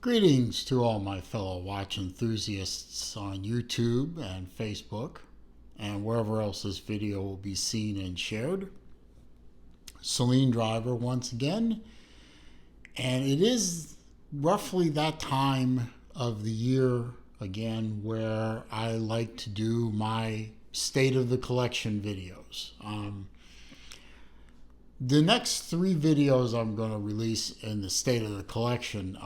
Greetings to all my fellow watch enthusiasts on YouTube and Facebook and wherever else this video will be seen and shared. Celine Driver once again, and it is roughly that time of the year again where I like to do my state of the collection videos. The next three videos I'm going to release in the state of the collection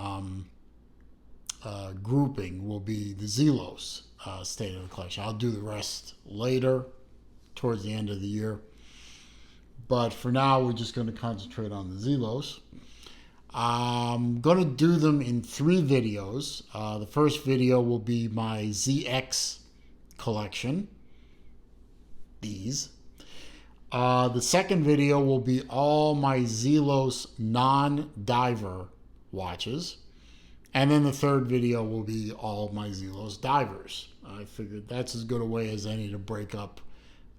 grouping will be the Zelos state of the collection. I'll do the rest later towards the end of the year. But for now, we're just going to concentrate on the Zelos. I'm going to do them in three videos. The first video will be my ZX collection. These. The second video will be all my Zelos non-diver watches. And then the third video will be all my Zelos divers. I figured that's as good a way as any to break up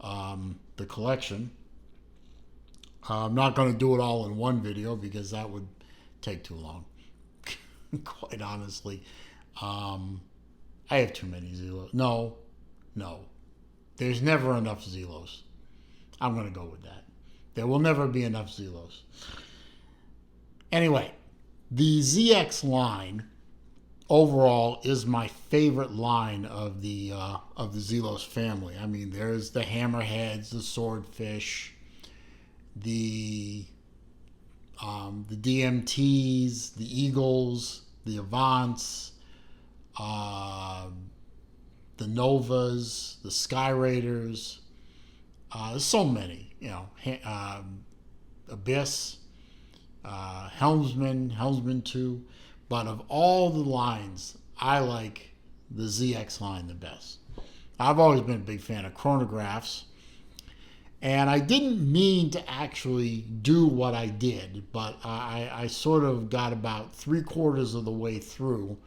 the collection. I'm not going to do it all in one video because that would take too long. Quite honestly. I have too many Zelos. No. There's never enough Zelos. I'm going to go with that. There will never be enough Zelos. Anyway, the ZX line overall is my favorite line of the Zelos family. I mean, there's the hammerheads, the swordfish, the DMTs, the Eagles, the Avants, the Novas, the Sky Raiders. There's so many, Abyss, Helmsman 2. But of all the lines, I like the ZX line the best. I've always been a big fan of chronographs. And I didn't mean to actually do what I did, but I sort of got about 3/4 of the way through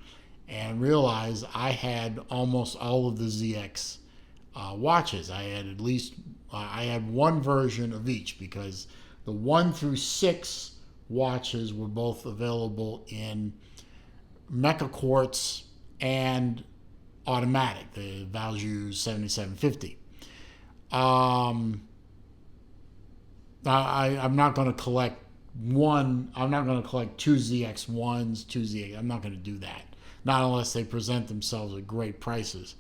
and realized I had almost all of the ZX watches. I had one version of each because the 1 through 6 watches were both available in Mecha Quartz and automatic, the Valjoux 7750. I'm not going to collect I'm not going to collect two ZX1s, two ZX. I'm not going to do that. Not unless they present themselves at great prices.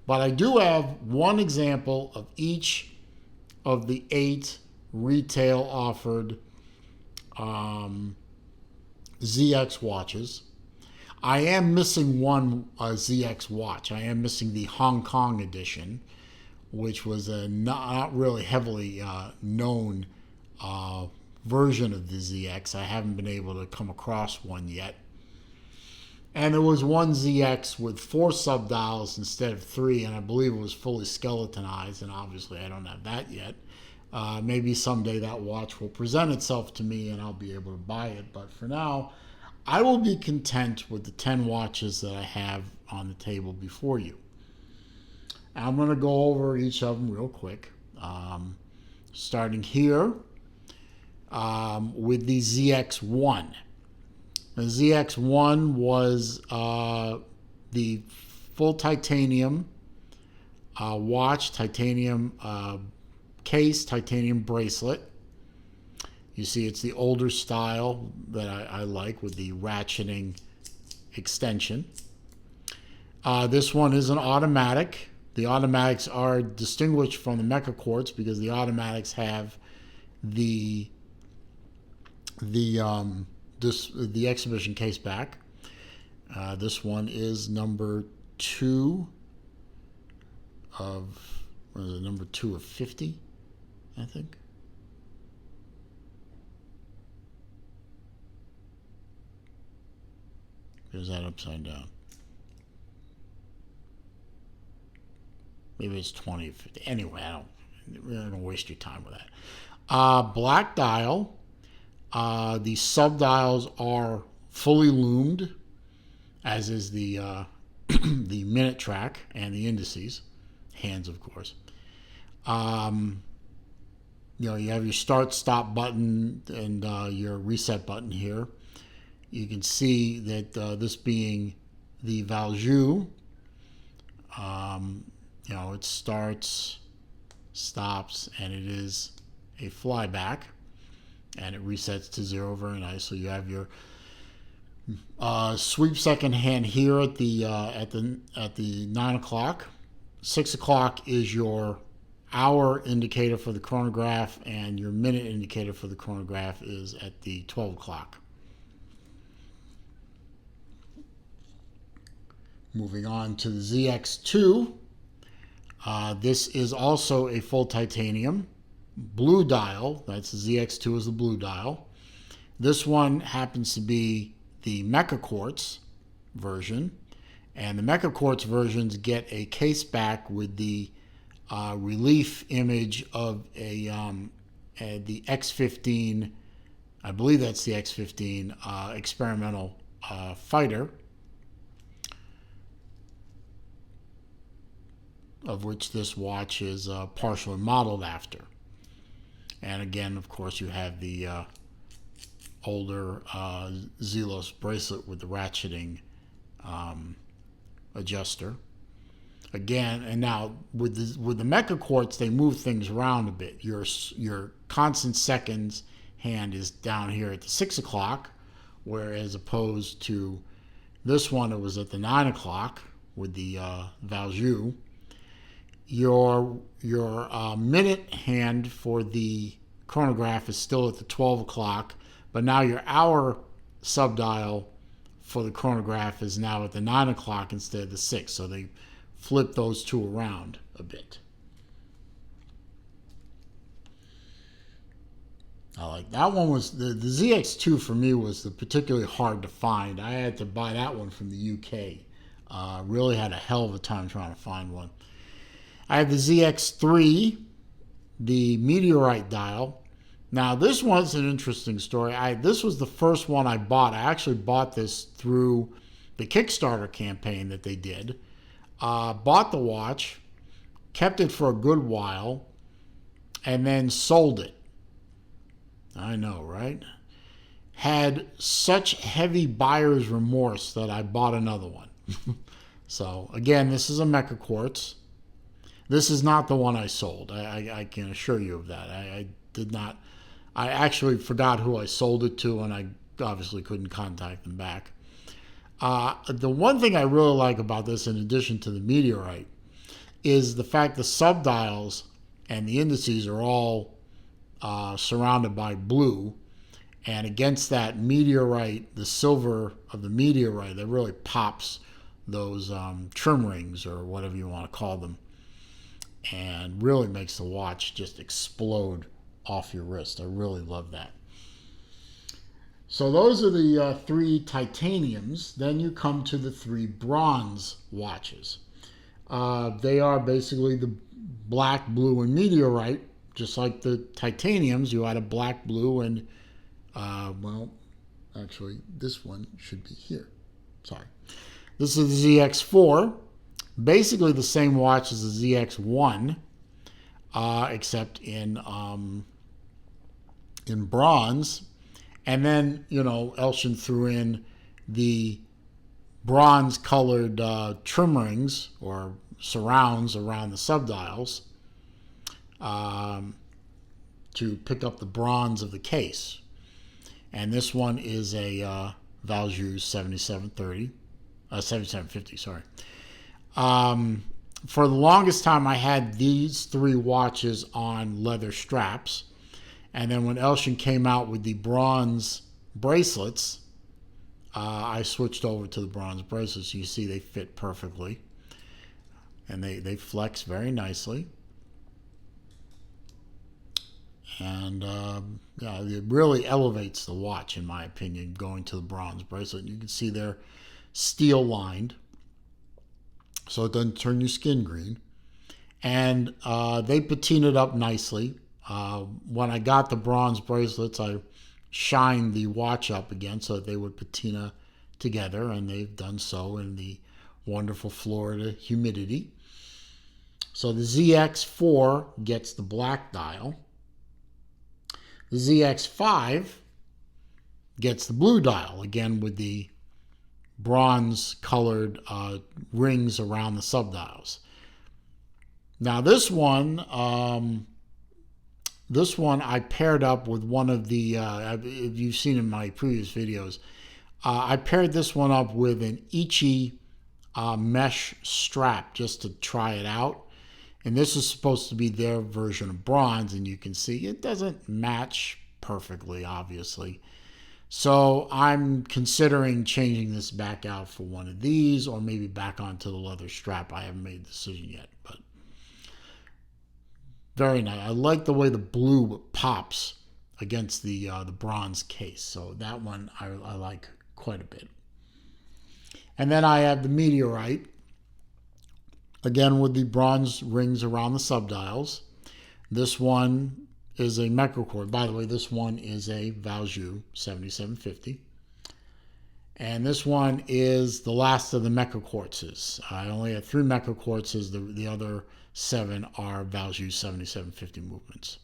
But I do have one example of each of the 8 retail offered ZX watches. I am missing one ZX watch. I am missing the Hong Kong edition, which was a not really heavily known version of the ZX. I haven't been able to come across one yet. And there was one ZX with 4 subdials instead of 3, and I believe it was fully skeletonized, and obviously I don't have that yet. Maybe someday that watch will present itself to me and I'll be able to buy it. But for now, I will be content with the 10 watches that I have on the table before you. I'm going to go over each of them real quick. Starting here with the ZX1. The ZX1 was the full titanium watch, titanium case, titanium bracelet. You see it's the older style that I like with the ratcheting extension. This one is an automatic. The automatics are distinguished from the Mecha Quartz because the automatics have the exhibition case back. This one is number 2 of 50, I think. Is that upside down? Maybe it's 20 or 50. Anyway, I'm not gonna waste your time with that. Black dial. The subdials are fully loomed, as is the the minute track and the indices, hands of course. You have your start stop button and your reset button here. you can see that this being the value, it starts, stops, and it is a flyback, and it resets to 0. Very nice. So you have your sweep second hand here at the 9 o'clock. 6 o'clock is your hour indicator for the chronograph, and your minute indicator for the chronograph is at the 12 o'clock. Moving on to the ZX2. This is also a full titanium blue dial. That's the ZX2 is the blue dial. This one happens to be the Mecha Quartz version, and the Mecha Quartz versions get a case back with the relief image of the X-15. I believe that's the X-15 experimental fighter, of which this watch is partially modeled after. And again, of course, you have the older Zelos bracelet with the ratcheting adjuster. Again, and now with the Mecha Quartz, they move things around a bit. Your constant seconds hand is down here at the 6 o'clock, whereas opposed to this one, it was at the 9 o'clock with the value. Your minute hand for the chronograph is still at the 12 o'clock, but now your hour subdial for the chronograph is now at the 9 o'clock instead of the 6. So they flip those two around a bit. I like that one. Was the ZX2 for me was particularly hard to find. I had to buy that one from the UK. Really had a hell of a time trying to find one. I have the ZX3, the meteorite dial. Now, this one's an interesting story. This was the first one I bought. I actually bought this through the Kickstarter campaign that they did. Bought the watch, kept it for a good while, and then sold it. I know, right? Had such heavy buyer's remorse that I bought another one. So, again, this is a Mecha Quartz. This is not the one I sold. I can assure you of that. I did not. I actually forgot who I sold it to, and I obviously couldn't contact them back. The one thing I really like about this, in addition to the meteorite, is the fact the subdials and the indices are all surrounded by blue, and against that meteorite, the silver of the meteorite, that really pops those trim rings, or whatever you want to call them, and really makes the watch just explode off your wrist. I really love that. So those are the 3 titaniums. Then you come to the 3 bronze watches. They are basically the black, blue, and meteorite. Just like the titaniums, you had a black, blue, and, actually, this one should be here. Sorry. This is the ZX4. Basically the same watch as the ZX1, except in bronze. And then, Elshin threw in the bronze-colored trim rings or surrounds around the subdials to pick up the bronze of the case. And this one is a Valjoux 7750, sorry. For the longest time, I had these 3 watches on leather straps. And then when Elshin came out with the bronze bracelets, I switched over to the bronze bracelets. You see they fit perfectly. And they flex very nicely. And it really elevates the watch, in my opinion, going to the bronze bracelet. You can see they're steel lined, so it doesn't turn your skin green. And they patinaed up nicely. When I got the bronze bracelets, I shined the watch up again so that they would patina together, and they've done so in the wonderful Florida humidity. So the ZX4 gets the black dial. The ZX5 gets the blue dial, again with the bronze colored rings around the subdials. Now this one I paired up with one of the, if you've seen in my previous videos, I paired this one up with an Ichi mesh strap just to try it out. And this is supposed to be their version of bronze, and you can see it doesn't match perfectly, obviously. So I'm considering changing this back out for one of these, or maybe back onto the leather strap. I haven't made a decision yet, but very nice. I like the way the blue pops against the bronze case. So that one I like quite a bit. And then I have the Meteorite, again with the bronze rings around the subdials. This one is a Microcord. By the way, this one is a Valjoux 7750. And this one is the last of the Mecha Quartzes. I only have 3 Mecha Quartzes. The other 7 are Valjoux 7750 movements.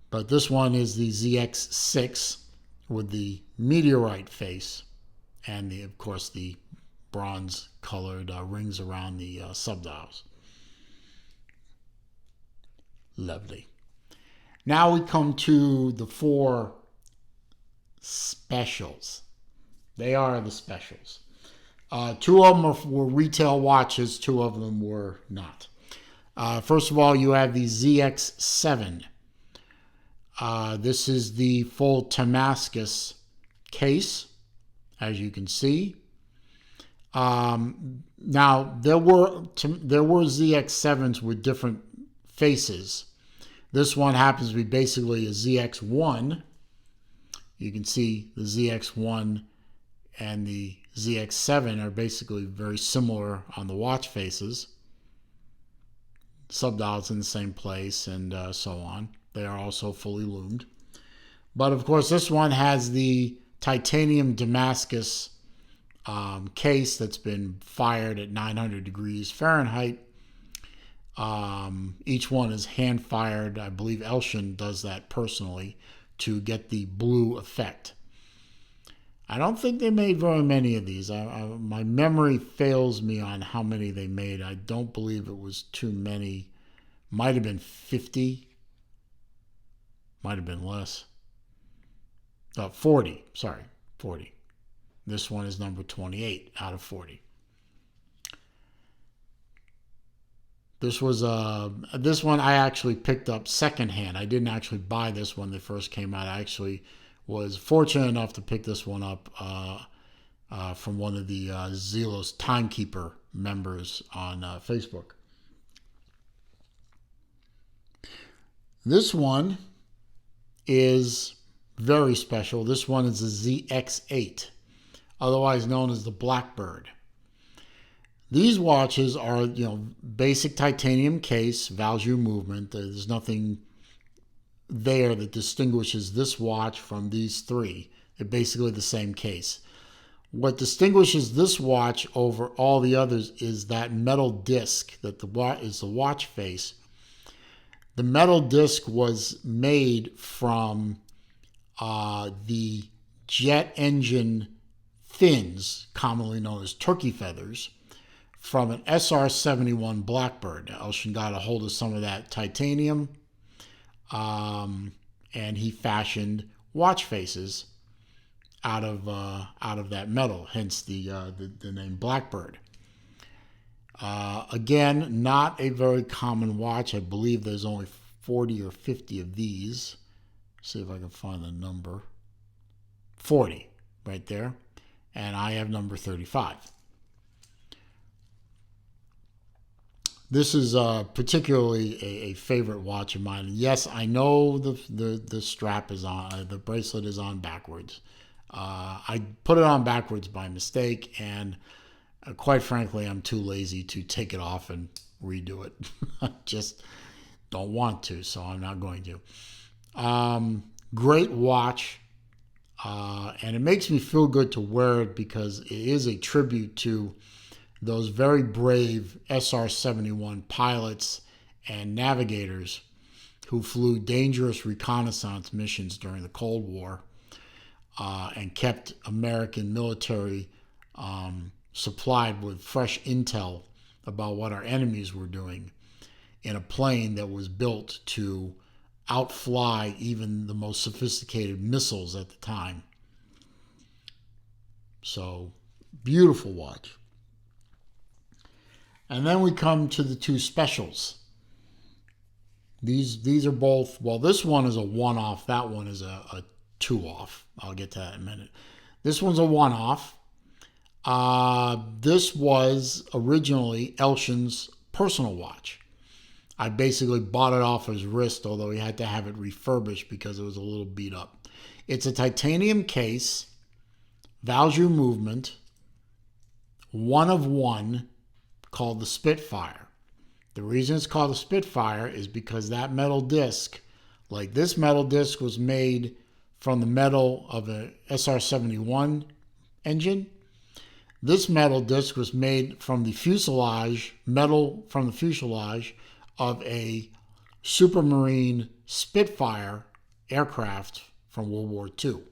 But this one is the ZX6 with the Meteorite face and, of course, the bronze colored rings around the subdials. Lovely. Now we come to the 4 specials. They are the specials. 2 of them were retail watches, 2 of them were not. First of all, you have the ZX7. This is the full Damascus case, as you can see. Now, there were ZX7s with different faces. This one happens to be basically a ZX1. You can see the ZX1 and the ZX7 are basically very similar on the watch faces. Subdials in the same place and so on. They are also fully loomed. But of course, this one has the titanium Damascus case that's been fired at 900 degrees Fahrenheit. Each one is hand fired. I believe Elshin does that personally to get the blue effect. I don't think they made very many of these. My memory fails me on how many they made. I don't believe it was too many. Might have been 50. Might have been less. 40. Sorry, 40. This one is number 28 out of 40. This one I actually picked up secondhand. I didn't actually buy this when they first came out. I actually was fortunate enough to pick this one up from one of the Zelos Timekeeper members on Facebook. This one is very special. This one is a ZX8, otherwise known as the Blackbird. These watches are, basic titanium case, Valjoux movement. There's nothing there that distinguishes this watch from these 3. They're basically the same case. What distinguishes this watch over all the others is that metal disc that is the watch face. The metal disc was made from the jet engine fins, commonly known as turkey feathers, from an SR-71 Blackbird. Elshin got a hold of some of that titanium, and he fashioned watch faces out of that metal, hence the name Blackbird. Again, not a very common watch. I believe there's only 40 or 50 of these. See if I can find the number. 40, right there. And I have number 35. This is particularly a favorite watch of mine. Yes, I know the strap is on, the bracelet is on backwards. I put it on backwards by mistake, and quite frankly, I'm too lazy to take it off and redo it. I just don't want to, so I'm not going to. Great watch, and it makes me feel good to wear it because it is a tribute to those very brave SR-71 pilots and navigators who flew dangerous reconnaissance missions during the Cold War and kept American military supplied with fresh intel about what our enemies were doing in a plane that was built to outfly even the most sophisticated missiles at the time. So, beautiful watch. And then we come to the two specials. These are both, well, this one is a one-off. That one is a two-off. I'll get to that in a minute. This one's a one-off. This was originally Elshin's personal watch. I basically bought it off his wrist, although he had to have it refurbished because it was a little beat up. It's a titanium case, value movement, one of one, called the Spitfire. The reason it's called the Spitfire is because that metal disc, like this metal disc, was made from the metal of a SR-71 engine. This metal disc was made from the fuselage, metal from the fuselage of a Supermarine Spitfire aircraft from World War II. And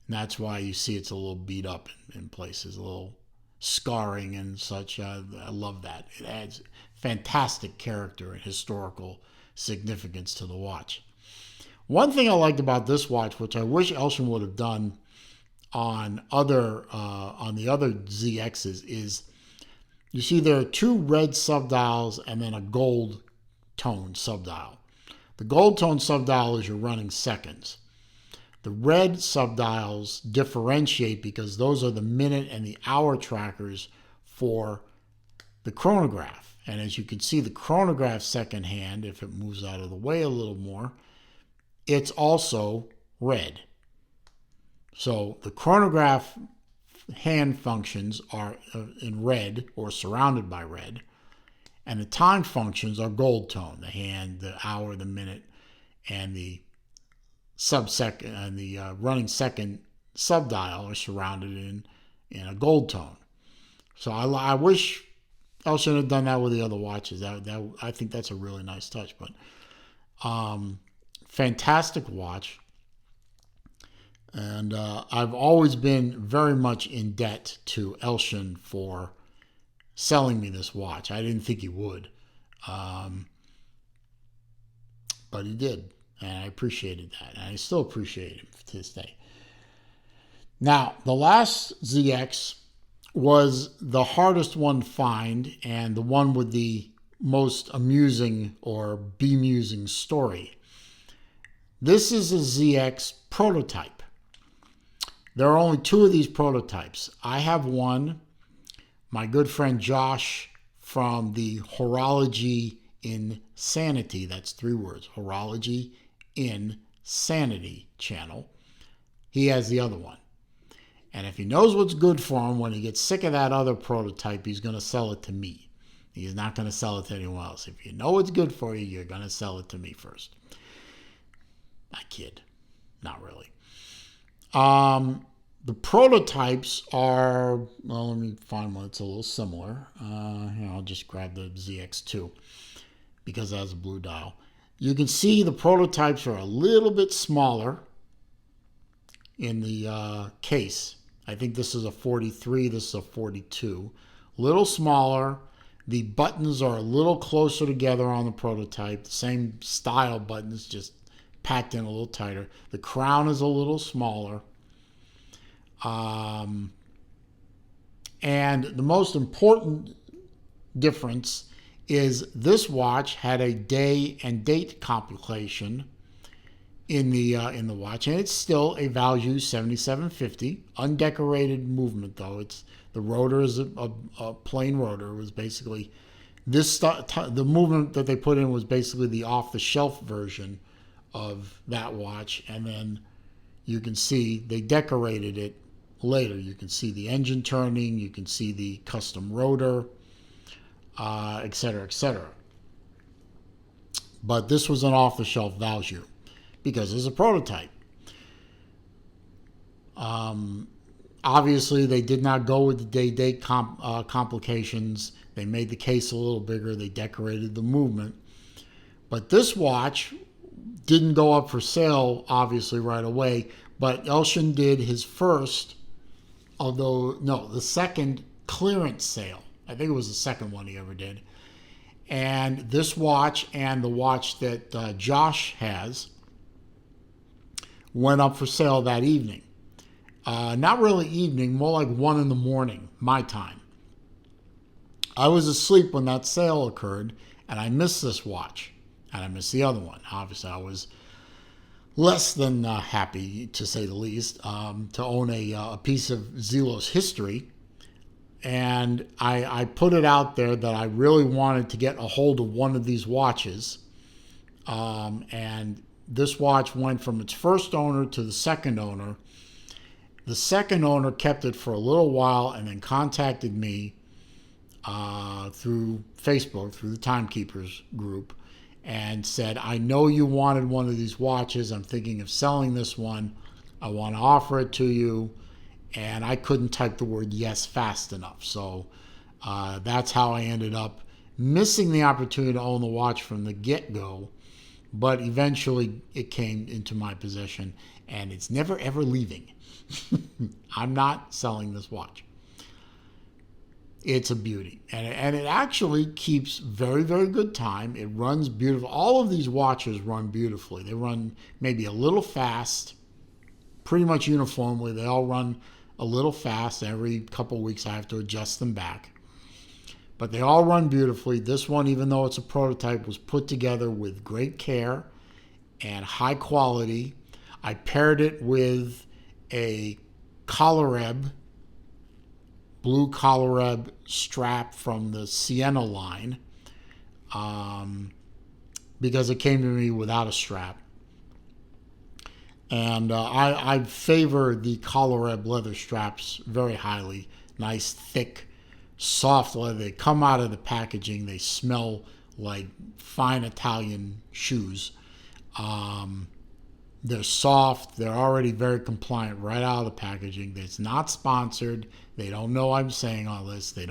that's why you see it's a little beat up in places, a little scarring and such. I love that. It adds fantastic character and historical significance to the watch. One thing I liked about this watch, which I wish Elshin would have done on the other ZXs, is you see there are two red subdials and then a gold tone subdial. The gold tone subdial is your running seconds. The red subdials differentiate because those are the minute and the hour trackers for the chronograph. And as you can see, the chronograph second hand, if it moves out of the way a little more, it's also red. So the chronograph hand functions are in red or surrounded by red, and the time functions are gold tone. The hand, the hour, the minute, and the sub-second and the running second subdial are surrounded in a gold tone. So I wish Elshin had done that with the other watches. That I think that's a really nice touch. But fantastic watch. And I've always been very much in debt to Elshin for selling me this watch. I didn't think he would. But he did. And I appreciated that. And I still appreciate him to this day. Now, the last ZX was the hardest one to find and the one with the most amusing or bemusing story. This is a ZX prototype. There are only two of these prototypes. I have one. My good friend Josh from the Horology Insanity, that's 3 words, Horology Insanity channel, he has the other one. And if he knows what's good for him, when he gets sick of that other prototype, he's going to sell it to me. He's not going to sell it to anyone else. If you know what's good for you, you're going to sell it to me first. I kid. Not really. The prototypes are, well, let me find one that's a little similar. Here, I'll just grab the ZX2 because it has a blue dial. You can see the prototypes are a little bit smaller in the case. I think this is a 43, this is a 42. A little smaller. The buttons are a little closer together on the prototype. The same style buttons, just packed in a little tighter. The crown is a little smaller. And the most important difference is this watch had a day and date computation in the watch, and it's still a value 7750, undecorated movement though. It's the rotor is a plain rotor. It was basically the movement that they put in was basically the off-the-shelf version of that watch, and then you can see they decorated it later. You can see the engine turning, you can see the custom rotor, etc., etc. But this was an off-the-shelf value because it's a prototype. Obviously, they did not go with the day-date complications. They made the case a little bigger. They decorated the movement. But this watch didn't go up for sale, obviously, right away. But Elshin did his first, although, no, the second clearance sale. I think it was the second one he ever did. And this watch and the watch that Josh has went up for sale that evening. Not really evening, more like 1 in the morning, my time. I was asleep when that sale occurred, and I missed this watch. And I missed the other one. Obviously, I was less than happy, to say the least, to own a piece of Zelos history. And I put it out there that I really wanted to get a hold of one of these watches. And this watch went from its first owner to the second owner. The second owner kept it for a little while and then contacted me through Facebook, through the Timekeepers group, and said, I know you wanted one of these watches. I'm thinking of selling this one. I want to offer it to you. And I couldn't type the word yes fast enough. So that's how I ended up missing the opportunity to own the watch from the get-go. But eventually it came into my possession, and it's never, ever leaving. I'm not selling this watch. It's a beauty. And it actually keeps very, very good time. It runs beautiful. All of these watches run beautifully. They run maybe a little fast, pretty much uniformly. They all run a little fast. Every couple of weeks I have to adjust them back. But they all run beautifully. This one, even though it's a prototype, was put together with great care and high quality. I paired it with a collareb, blue collareb strap from the Sienna line, because it came to me without a strap. And I favor the collareb leather straps very highly. Nice, thick, soft leather. They come out of the packaging. They smell like fine Italian shoes. They're soft. They're already very compliant right out of the packaging. It's not sponsored. They don't know I'm saying all this. They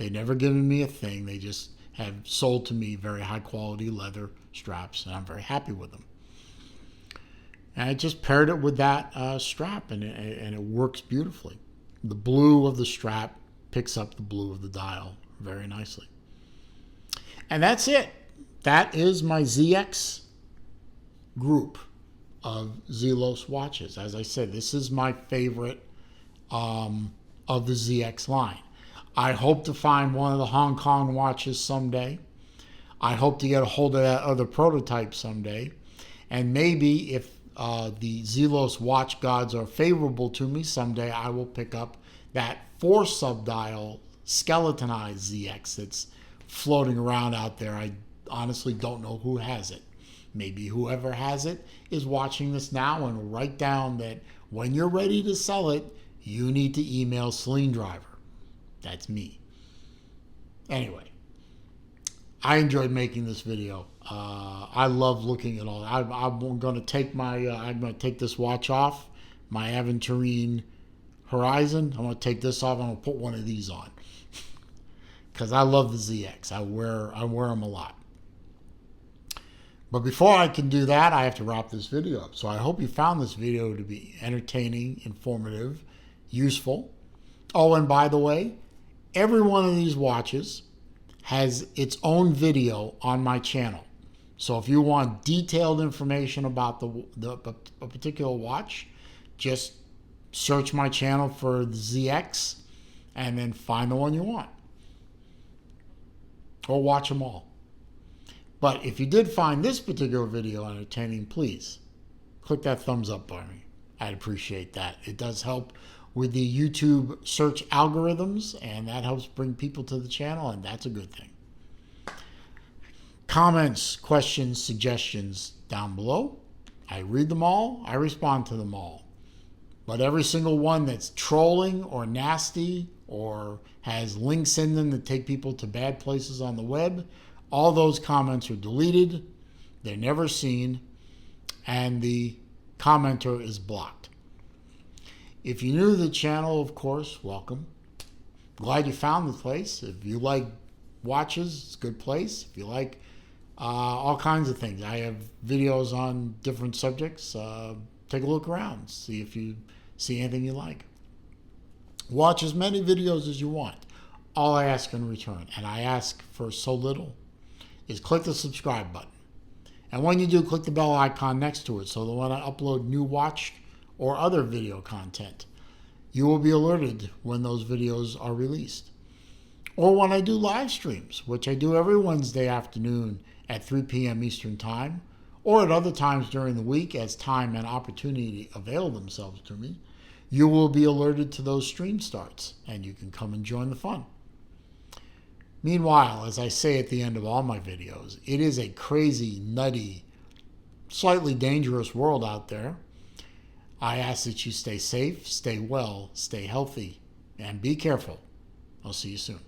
never given me a thing. They just have sold to me very high quality leather straps, and I'm very happy with them. And I just paired it with that strap, and it works beautifully. The blue of the strap picks up the blue of the dial very nicely. And that's it. That is my ZX group of Zelos watches. As I said, this is my favorite of the ZX line. I hope to find one of the Hong Kong watches someday. I hope to get a hold of that other prototype someday. And maybe if the Zelos watch gods are favorable to me, someday I will pick up that 4-subdial skeletonized ZX that's floating around out there. I honestly don't know who has it. Maybe whoever has it is watching this now and will write down that when you're ready to sell it, you need to email Celine Driver. That's me. Anyway, I enjoyed making this video. I love looking at all. I'm going to take I'm going to take this watch off, my Aventurine Horizon. I'm going to take this off. I'm going to put one of these on because I love the ZX. I wear them a lot. But before I can do that, I have to wrap this video up. So I hope you found this video to be entertaining, informative, useful. Oh, and by the way, every one of these watches has its own video on my channel. So if you want detailed information about a particular watch, just search my channel for the ZX and then find the one you want. Or watch them all. But if you did find this particular video entertaining, please click that thumbs up button. I'd appreciate that. It does help with the YouTube search algorithms, and that helps bring people to the channel, and that's a good thing. Comments, questions, suggestions down below. I read them all. I respond to them all. But every single one that's trolling or nasty or has links in them that take people to bad places on the web, all those comments are deleted. They're never seen. And the commenter is blocked. If you're new to the channel, of course, welcome. Glad you found the place. If you like watches, it's a good place. If you like all kinds of things. I have videos on different subjects. Take a look around, see if you see anything you like. Watch as many videos as you want. All I ask in return, and I ask for so little, is click the subscribe button. And when you do, click the bell icon next to it so that when I upload new watched or other video content, you will be alerted when those videos are released. Or when I do live streams, which I do every Wednesday afternoon at 3 p.m. Eastern Time, or at other times during the week as time and opportunity avail themselves to me, you will be alerted to those stream starts, and you can come and join the fun. Meanwhile, as I say at the end of all my videos, it is a crazy, nutty, slightly dangerous world out there. I ask that you stay safe, stay well, stay healthy, and be careful. I'll see you soon.